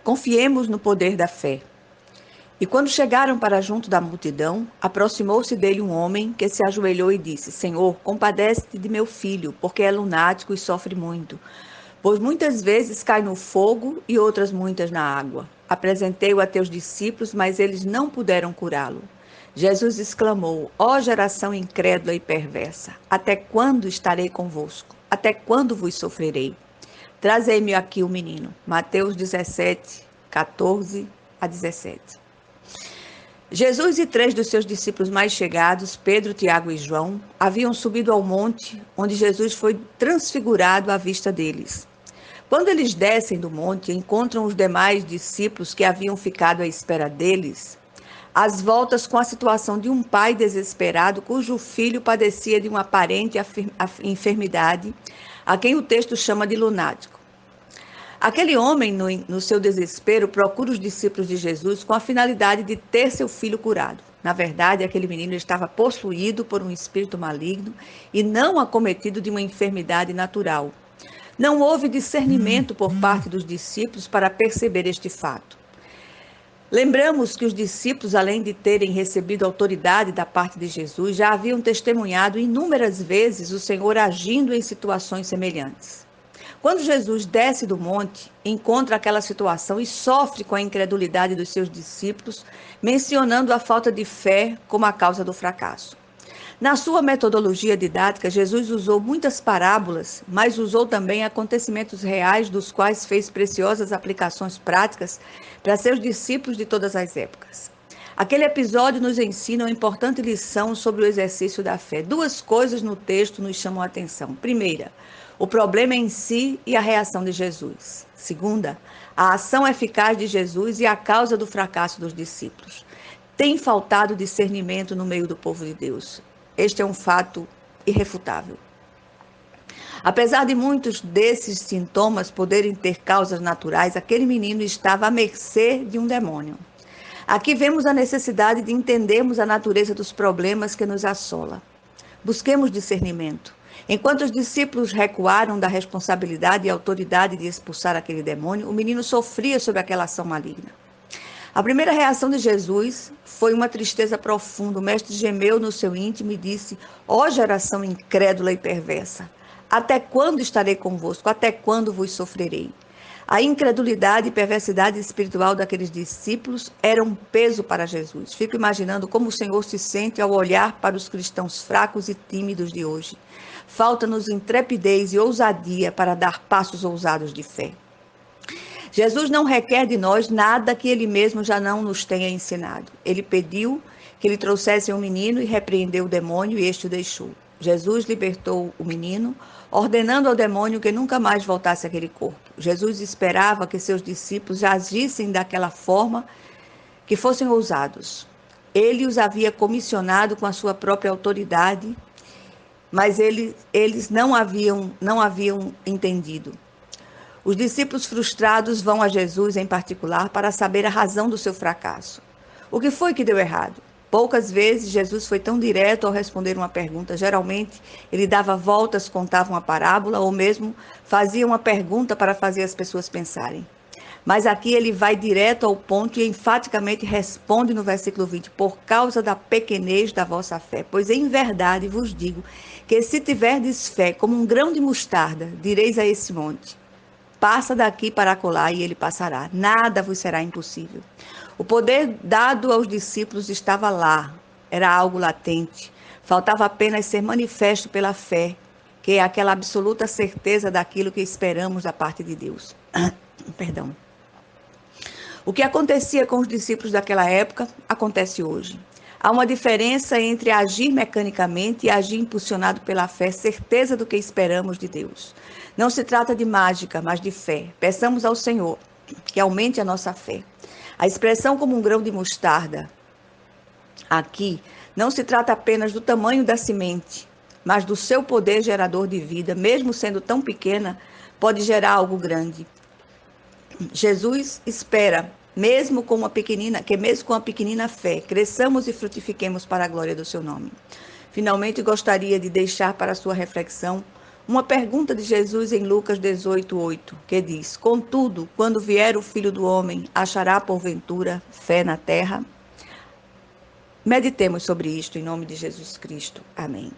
Confiemos no poder da fé. E quando chegaram para junto da multidão, aproximou-se dele um homem que se ajoelhou e disse: Senhor, compadece-te de meu filho, porque é lunático e sofre muito, pois muitas vezes cai no fogo e outras muitas na água. Apresentei-o a teus discípulos, mas eles não puderam curá-lo. Jesus exclamou: Ó geração incrédula e perversa, até quando estarei convosco? Até quando vos sofrerei? Trazei-me aqui o menino. Mateus 17, 14 a 17. Jesus e 3 dos seus discípulos mais chegados, Pedro, Tiago e João, haviam subido ao monte, onde Jesus foi transfigurado à vista deles. Quando eles descem do monte, encontram os demais discípulos que haviam ficado à espera deles, às voltas com a situação de um pai desesperado, cujo filho padecia de uma aparente enfermidade, a quem o texto chama de lunático. Aquele homem, no seu desespero, procura os discípulos de Jesus com a finalidade de ter seu filho curado. Na verdade, aquele menino estava possuído por um espírito maligno e não acometido de uma enfermidade natural. Não houve discernimento por parte dos discípulos para perceber este fato. Lembramos que os discípulos, além de terem recebido autoridade da parte de Jesus, já haviam testemunhado inúmeras vezes o Senhor agindo em situações semelhantes. Quando Jesus desce do monte, encontra aquela situação e sofre com a incredulidade dos seus discípulos, mencionando a falta de fé como a causa do fracasso. Na sua metodologia didática, Jesus usou muitas parábolas, mas usou também acontecimentos reais, dos quais fez preciosas aplicações práticas para seus discípulos de todas as épocas. Aquele episódio nos ensina uma importante lição sobre o exercício da fé. Duas coisas no texto nos chamam a atenção. Primeira, o problema em si e a reação de Jesus. Segunda, a ação eficaz de Jesus e a causa do fracasso dos discípulos. Tem faltado discernimento no meio do povo de Deus. Este é um fato irrefutável. Apesar de muitos desses sintomas poderem ter causas naturais, aquele menino estava à mercê de um demônio. Aqui vemos a necessidade de entendermos a natureza dos problemas que nos assola. Busquemos discernimento. Enquanto os discípulos recuaram da responsabilidade e autoridade de expulsar aquele demônio, o menino sofria sob aquela ação maligna. A primeira reação de Jesus foi uma tristeza profunda. O mestre gemeu no seu íntimo e disse: Ó geração incrédula e perversa, até quando estarei convosco? Até quando vos sofrerei? A incredulidade e perversidade espiritual daqueles discípulos era um peso para Jesus. Fico imaginando como o Senhor se sente ao olhar para os cristãos fracos e tímidos de hoje. Falta-nos intrepidez e ousadia para dar passos ousados de fé. Jesus não requer de nós nada que ele mesmo já não nos tenha ensinado. Ele pediu que lhe trouxessem um menino e repreendeu o demônio e este o deixou. Jesus libertou o menino, ordenando ao demônio que nunca mais voltasse àquele corpo. Jesus esperava que seus discípulos agissem daquela forma, que fossem ousados. Ele os havia comissionado com a sua própria autoridade, mas eles não haviam entendido. Os discípulos frustrados vão a Jesus em particular para saber a razão do seu fracasso. O que foi que deu errado? Poucas vezes Jesus foi tão direto ao responder uma pergunta. Geralmente, ele dava voltas, contava uma parábola ou mesmo fazia uma pergunta para fazer as pessoas pensarem. Mas aqui ele vai direto ao ponto e enfaticamente responde no versículo 20: por causa da pequenez da vossa fé. Pois em verdade vos digo que se tiverdes fé como um grão de mostarda, direis a esse monte: passa daqui para acolá, e ele passará. Nada vos será impossível. O poder dado aos discípulos estava lá. Era algo latente. Faltava apenas ser manifesto pela fé, que é aquela absoluta certeza daquilo que esperamos da parte de Deus. Perdão. O que acontecia com os discípulos daquela época, acontece hoje. Há uma diferença entre agir mecanicamente e agir impulsionado pela fé, certeza do que esperamos de Deus. Não se trata de mágica, mas de fé. Peçamos ao Senhor que aumente a nossa fé. A expressão como um grão de mostarda, aqui, não se trata apenas do tamanho da semente, mas do seu poder gerador de vida. Mesmo sendo tão pequena, pode gerar algo grande. Jesus espera, mesmo com uma pequenina fé, cresçamos e frutifiquemos para a glória do seu nome. Finalmente, gostaria de deixar para a sua reflexão Uma pergunta de Jesus em Lucas 18:8, que diz: Contudo, quando vier o Filho do Homem, achará porventura fé na terra? Meditemos sobre isto em nome de Jesus Cristo. Amém.